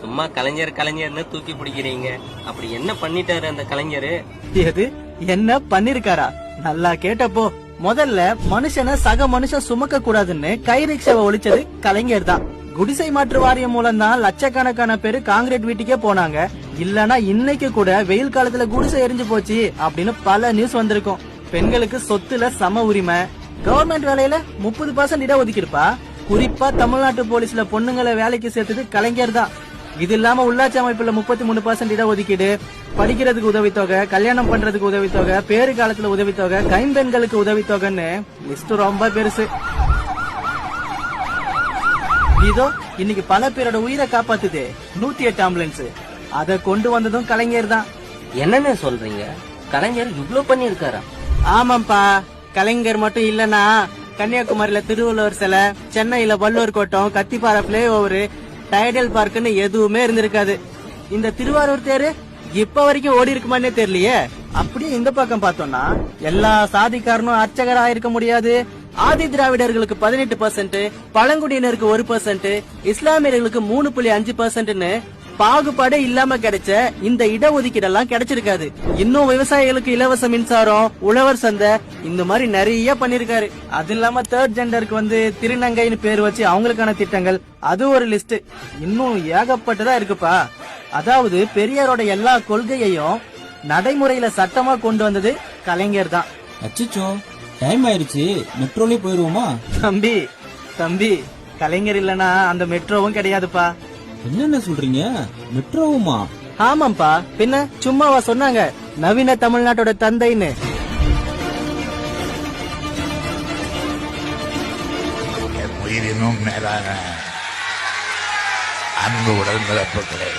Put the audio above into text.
சும்மா கலைஞர் கலைஞர்னு தூக்கி பிடிக்கிறீங்க. அப்படி என்ன பண்ணிட்டாரு அந்த கலைஞரு? எது என்ன பண்ணிருக்காரா? நல்லா கேட்டப்போ முதல்ல மனுஷனை சக மனுஷன் சுமக்க கூடாதுன்னு கை ரிக்ஷாவை ஒழிச்சது கலைஞர் தான். குடிசை மாற்று வாரியம் மூலம் தான் லட்சக்கணக்கான பேரு காங்கிரீட் வீட்டுக்கே போனாங்க. இல்லனா இன்னைக்கு கூட வெயில் காலத்துல குடிசை எரிஞ்சு போச்சு அப்படின்னு பல நியூஸ் வந்திருக்கும். பெண்களுக்கு சொத்துல சம உரிமை, கவர்மெண்ட் வேலையில 30% இடஒதுக்கீடுப்பா. குறிப்பா தமிழ்நாட்டு போலீஸ்ல பொண்ணுங்களை வேலைக்கு சேர்த்தது கலைஞர் தான். இது இல்லாம உள்ளாட்சி அமைப்புல 33% இடஒதுக்கீடு, படிக்கிறதுக்கு உதவித்தொகை, கல்யாணம் பண்றதுக்கு உதவித்தொகை, பேறு காலத்துல உதவித்தொகை, கைம்பெண்களுக்கு உதவித்தொகைன்னு லிஸ்ட் ரொம்ப பெருசு. இதோ இன்னைக்கு பல பேரோட உயிரை காப்பாத்துது 108 ஆம்புலன்ஸ். அத கொண்டு வந்ததும் கலைஞர் தான். என்னன்னு சொல்றீங்க? கலைஞர் இவ்ளோ பண்ணிருக்காரா? ஆமாப்பா, கலைஞர் மட்டும் இல்லனா கன்னியாகுமரியில திருவள்ளுவர் சிலை, சென்னையில Valluvar Kottam, கத்திப்பாறை play over, tidal பார்க்னு எதுவுமே இருந்திருக்காது. இந்த திருவாரூர் தேரு இப்ப வரைக்கும் ஓடி இருக்குமானே தெரியலையே. அப்படியே இந்த பக்கம் பார்த்தோம்னா எல்லா சாதிக்காரனும் அர்ச்சகரா இருக்க முடியாது. ஆதி திராவிடர்களுக்கு 18%, பழங்குடியினருக்கு 1%, இஸ்லாமியர்களுக்கு 3.5%ன்னு பாகுபாடே இல்லாம கிடைச்ச இந்த இடஒதுக்கீடெல்லாம் கிடைச்சிருக்காது. இன்னும் விவசாயிகளுக்கு இலவச மின்சாரம், உழவர் சந்தை, இந்த மாதிரி நிறைய பண்ணிருக்காரு. அது இல்லாம தேர்ட் ஜெண்டருக்கு திருநங்கைன்னு பேர் வச்சு அவங்களுக்கான திட்டங்கள், அது ஒரு லிஸ்ட். இன்னும் ஏகப்பட்டதா இருக்குப்பா. அதாவது பெரியாரோட எல்லா கொள்கையையும் நடைமுறையில சட்டமா கொண்டு வந்தது கலைஞர் தான். அச்சோ, டைம் ஆயிருச்சு, மெட்ரோலயே போயிருவோமா? தம்பி கலைஞர் இல்லனா அந்த மெட்ரோவும் கிடையாதுப்பா. என்னென்ன சொல்றீங்க? மெட்ரோவுமா? ஆமாப்பா, பின்ன சும்மாவா சொன்னாங்க நவீன தமிழ்நாட்டோட தந்தைன்னு? உயிரினும் மேலான அன்பு உடல் பிறப்புகளே,